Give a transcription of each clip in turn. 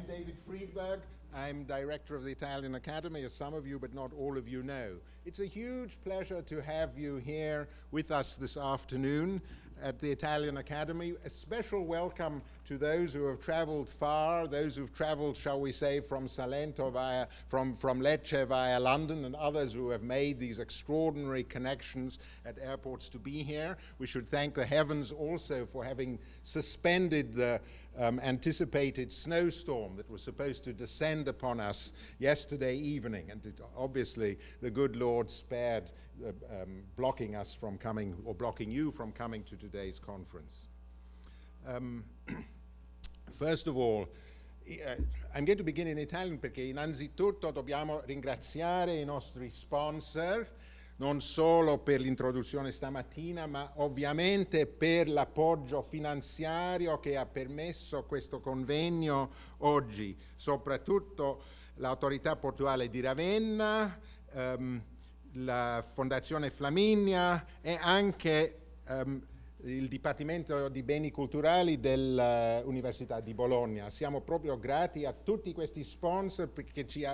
I'm David Friedberg. I'm director of the Italian Academy, as some of you, but not all of you know. It's a huge pleasure to have you here with us this afternoon at the Italian Academy. A special welcome to those who have traveled far, those who've traveled, shall we say, from Salento from Lecce via London, and others who have made these extraordinary connections at airports to be here. We should thank the heavens also for having suspended the anticipated snowstorm that was supposed to descend upon us yesterday evening, and obviously the good Lord spared blocking us from coming, or blocking you from coming to today's conference. First of all, I'm going to begin in Italian perché innanzitutto dobbiamo ringraziare I nostri sponsor, non solo per l'introduzione stamattina, ma ovviamente per l'appoggio finanziario che ha permesso questo convegno oggi, soprattutto l'autorità portuale di Ravenna, la Fondazione Flaminia e anche il Dipartimento di Beni Culturali dell'Università di Bologna. Siamo proprio grati a tutti questi sponsor perché ci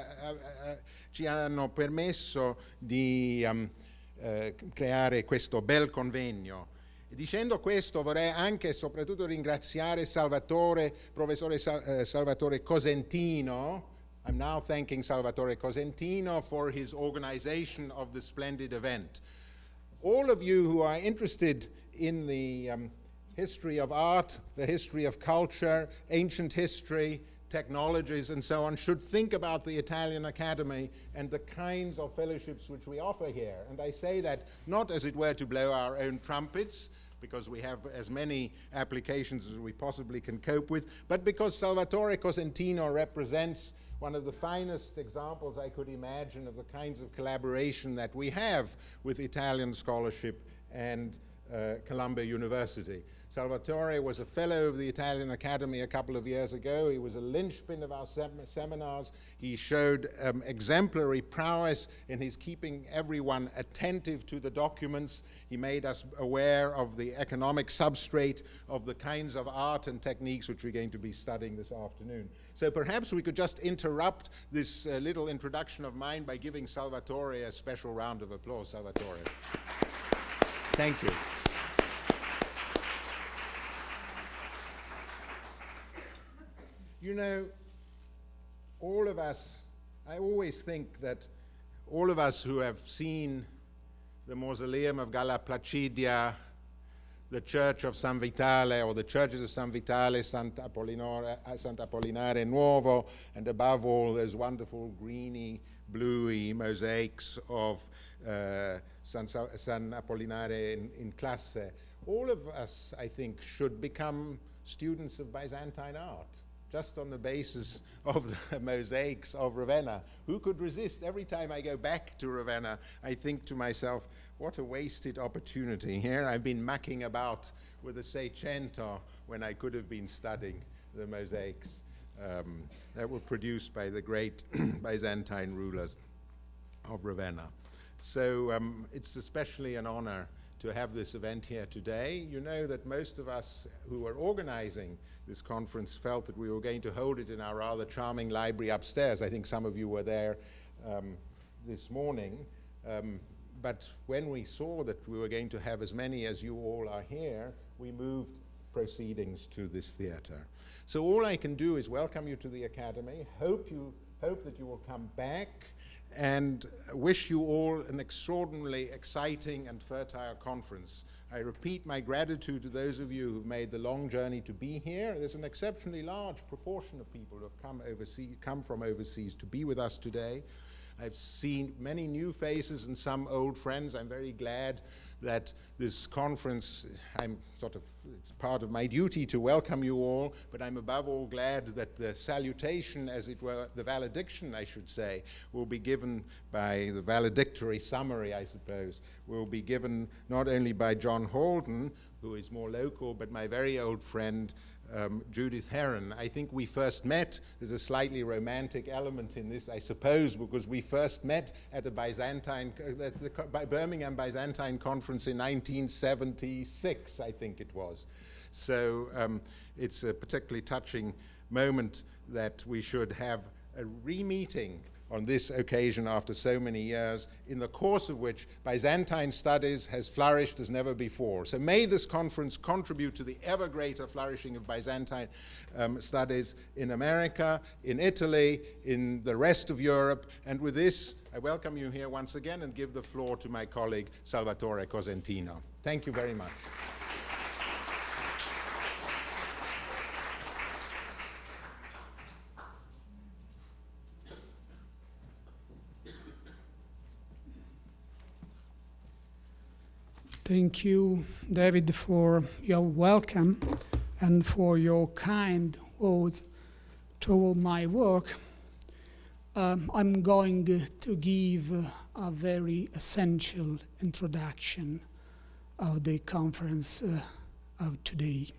hanno permesso di creare questo bel convegno. Dicendo questo vorrei anche e soprattutto ringraziare professore Salvatore Cosentino. I'm now thanking Salvatore Cosentino for his organization of this splendid event. All of you who are interested in the history of art, the history of culture, ancient history, technologies, and so on, should think about the Italian Academy and the kinds of fellowships which we offer here. And I say that not as it were to blow our own trumpets, because we have as many applications as we possibly can cope with, but because Salvatore Cosentino represents one of the finest examples I could imagine of the kinds of collaboration that we have with Italian scholarship and Columbia University. Salvatore was a fellow of the Italian Academy a couple of years ago. He was a linchpin of our seminars. He showed exemplary prowess in his keeping everyone attentive to the documents. He made us aware of the economic substrate of the kinds of art and techniques which we're going to be studying this afternoon. So perhaps we could just interrupt this little introduction of mine by giving Salvatore a special round of applause. Salvatore. Thank you. You know, all of us, I always think that all of us who have seen the mausoleum of Galla Placidia, the church of San Vitale, or the churches of San Vitale, Sant'Apollinare Nuovo, and above all those wonderful greeny, bluey mosaics of San Apollinare in Classe. All of us, I think, should become students of Byzantine art, just on the basis of the mosaics of Ravenna. Who could resist? Every time I go back to Ravenna, I think to myself, what a wasted opportunity. Here I've been mucking about with the Seicento when I could have been studying the mosaics that were produced by the great Byzantine rulers of Ravenna. So it's especially an honor to have this event here today. You know that most of us who were organizing this conference felt that we were going to hold it in our rather charming library upstairs. I think some of you were there this morning. But when we saw that we were going to have as many as you all are here, we moved proceedings to this theater. So all I can do is welcome you to the Academy, hope that you will come back, and wish you all an extraordinarily exciting and fertile conference. I repeat my gratitude to those of you who've made the long journey to be here. There's an exceptionally large proportion of people who have come from overseas to be with us today. I've seen many new faces and some old friends. I'm very glad that this conference, it's part of my duty to welcome you all, but I'm above all glad that the salutation, as it were, the valediction, I should say, will be given by the valedictory summary, I suppose, will be given not only by John Holden, who is more local, but my very old friend, Judith Heron. I think we first met, there's a slightly romantic element in this, I suppose, because we first met at the Birmingham Byzantine Conference in 1976, I think it was. So it's a particularly touching moment that we should have a re-meeting on this occasion after so many years, in the course of which Byzantine studies has flourished as never before. So may this conference contribute to the ever greater flourishing of Byzantine studies in America, in Italy, in the rest of Europe. And with this, I welcome you here once again and give the floor to my colleague, Salvatore Cosentino. Thank you very much. Thank you, David, for your welcome and for your kind words toward my work. I'm going to give a very essential introduction of the conference of today.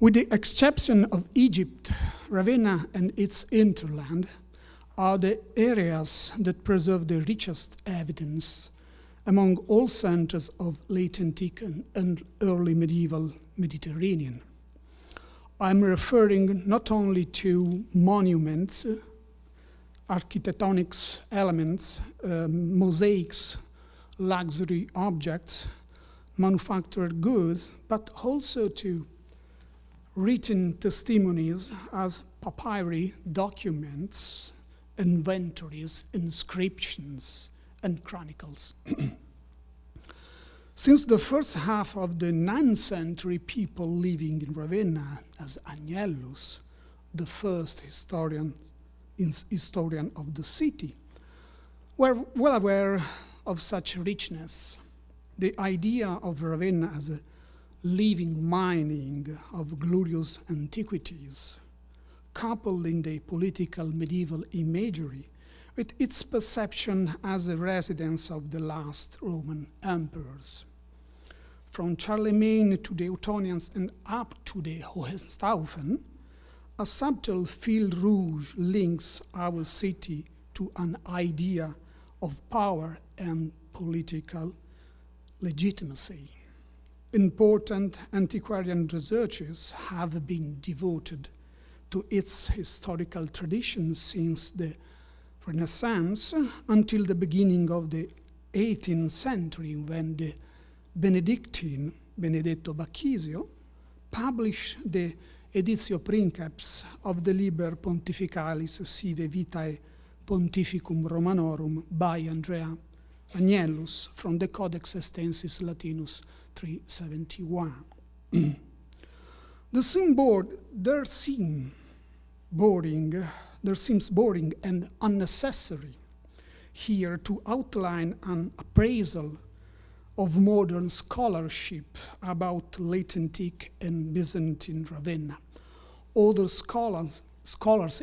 With the exception of Egypt, Ravenna and its hinterland are the areas that preserve the richest evidence among all centers of late antique and early medieval Mediterranean. I'm referring not only to monuments, architectonic elements, mosaics, luxury objects, manufactured goods, but also to written testimonies as papyri, documents, inventories, inscriptions, and chronicles. Since the first half of the 9th century, people living in Ravenna, as Agnellus, the first historian of the city, were well aware of such richness. The idea of Ravenna as a living mining of glorious antiquities, coupled in the political medieval imagery with its perception as a residence of the last Roman emperors. From Charlemagne to the Ottonians and up to the Hohenstaufen, a subtle fil rouge links our city to an idea of power and political legitimacy. Important antiquarian researches have been devoted to its historical tradition since the Renaissance until the beginning of the 18th century, when the Benedictine Benedetto Bacchisio published the Editio Princeps of the Liber Pontificalis Sive Vitae Pontificum Romanorum by Andrea Agnellus from the Codex Extensis Latinus 371. There seems boring and unnecessary here to outline an appraisal of modern scholarship about late antique and Byzantine Ravenna. Other scholars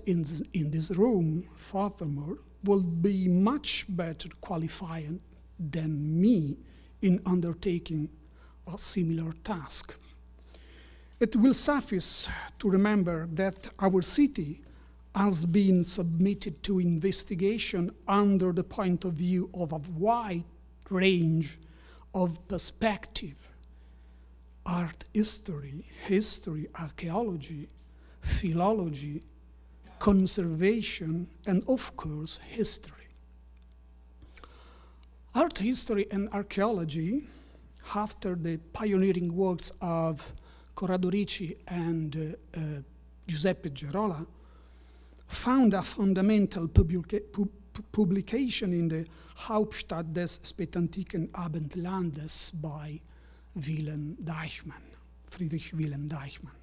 in this room, furthermore, will be much better qualified than me in undertaking a similar task. It will suffice to remember that our city has been submitted to investigation under the point of view of a wide range of perspective: art history, archaeology, philology, conservation, and of course, history. Art history and archaeology, after the pioneering works of Corrado Ricci and Giuseppe Gerola, found a fundamental publication in the Hauptstadt des spätantiken Abendlandes by Friedrich Wilhelm Deichmann.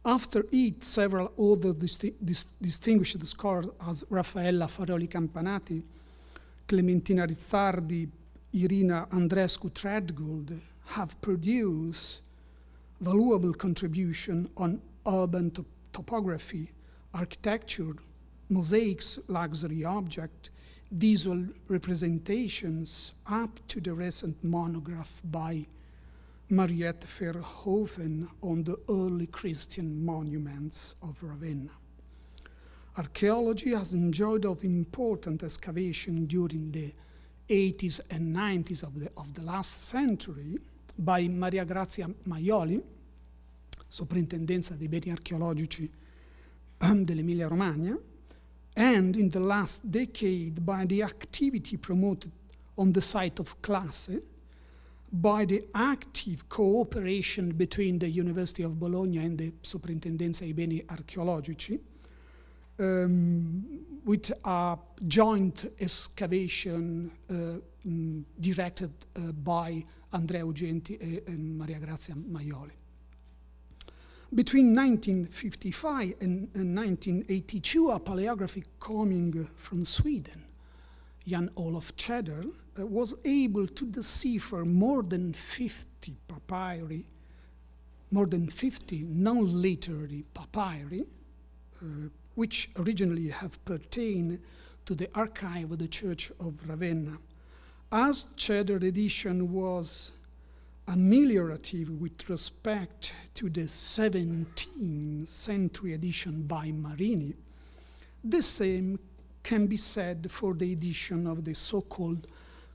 After it, several other distinguished scholars as Raffaella Faroli Campanati, Clementina Rizzardi, Irina Andrescu Treadgold have produced valuable contribution on urban topography, architecture, mosaics, luxury object, visual representations, up to the recent monograph by Mariette Verhoeven on the early Christian monuments of Ravenna. Archaeology has enjoyed of important excavation during the 80s and 90s of the last century by Maria Grazia Maioli, Soprintendenza dei Beni Archeologici dell'Emilia Romagna, and in the last decade by the activity promoted on the site of Classe, by the active cooperation between the University of Bologna and the Soprintendenza dei Beni Archeologici, with a joint excavation directed by Andrea Ugenti and Maria Grazia Maioli. Between 1955 and 1982, a paleographer coming from Sweden, Jan Olof Tjäder, was able to decipher more than 50 papyri, more than 50 non-literary papyri, which originally have pertained to the archive of the Church of Ravenna. As Tjäder edition was ameliorative with respect to the 17th century edition by Marini, the same can be said for the edition of the so-called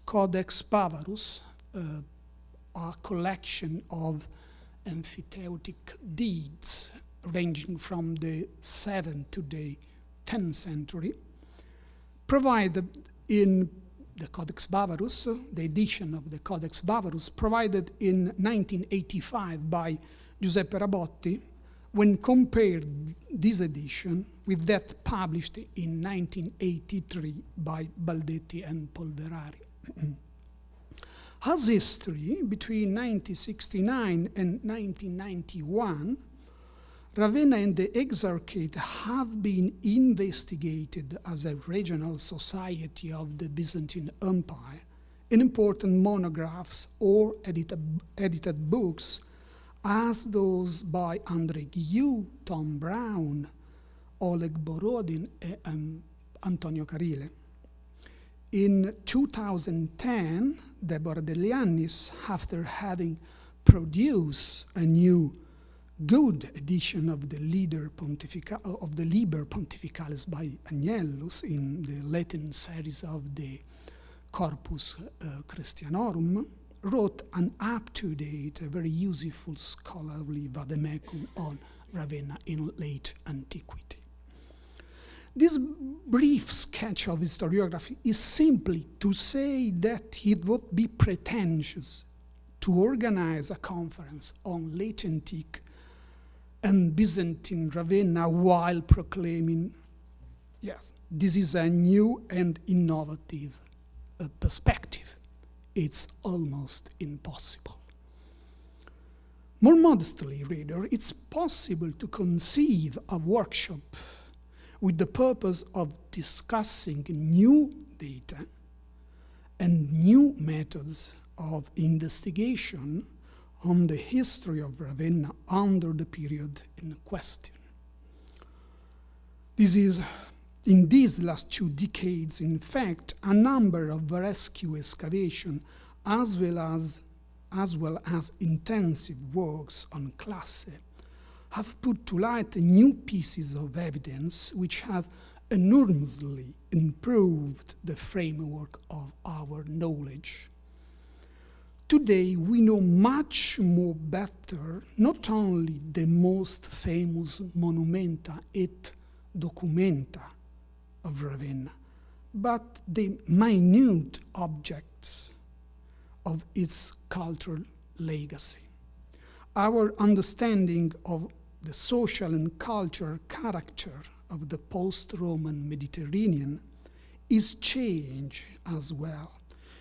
Codex Bavarus, a collection of emphyteutic deeds ranging from the 7th to the 10th century, provided in the Codex Bavarus, the edition of the Codex Bavarus, provided in 1985 by Giuseppe Rabotti, when compared this edition with that published in 1983 by Baldetti and Polverari. As history, between 1969 and 1991, Ravenna and the Exarchate have been investigated as a regional society of the Byzantine Empire in important monographs or edited books as those by André Guillou, Tom Brown, Oleg Borodin, and Antonio Carile. In 2010, Deborah Deliannis, after having produced a new good edition of the Liber Pontificalis by Agnellus in the Latin series of the Corpus Christianorum, wrote an up-to-date, very useful scholarly vademecum on Ravenna in late antiquity. This brief sketch of historiography is simply to say that it would be pretentious to organize a conference on late antique and Byzantine Ravenna while proclaiming, yes, this is a new and innovative perspective. It's almost impossible. More modestly, reader, it's possible to conceive a workshop with the purpose of discussing new data and new methods of investigation on the history of Ravenna under the period in question. This is, in these last 2 decades, in fact, a number of rescue excavation as well as intensive works on Classe have put to light new pieces of evidence which have enormously improved the framework of our knowledge. Today, we know much more better not only the most famous monumenta et documenta of Ravenna, but the minute objects of its cultural legacy. Our understanding of the social and cultural character of the post-Roman Mediterranean is changed as well,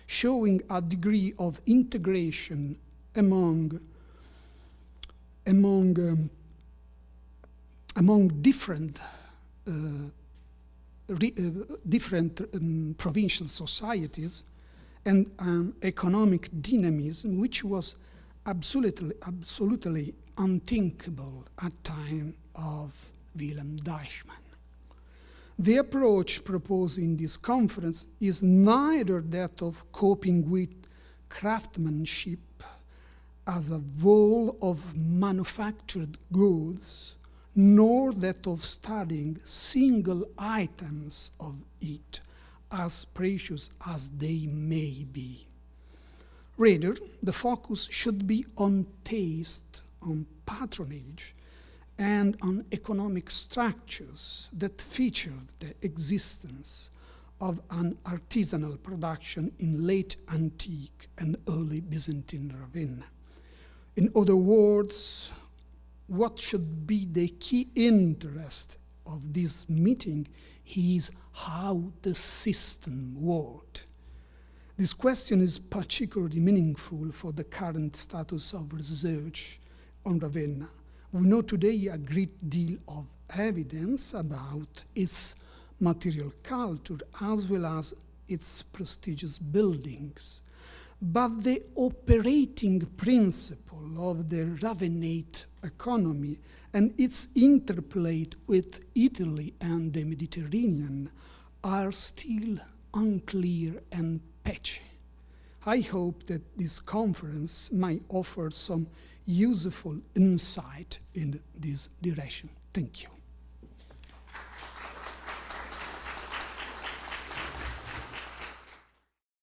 showing a degree of integration among different provincial societies and economic dynamism, which was absolutely unthinkable at time of Willem Deichmann. The approach proposed in this conference is neither that of coping with craftsmanship as a wall of manufactured goods, nor that of studying single items of it, as precious as they may be. Rather, the focus should be on taste, on patronage and on economic structures that featured the existence of an artisanal production in late antique and early Byzantine Ravenna. In other words, what should be the key interest of this meeting is how the system worked. This question is particularly meaningful for the current status of research on Ravenna. We know today a great deal of evidence about its material culture as well as its prestigious buildings. But the operating principle of the Ravennate economy and its interplay with Italy and the Mediterranean are still unclear and patchy. I hope that this conference might offer some useful insight in this direction. Thank you.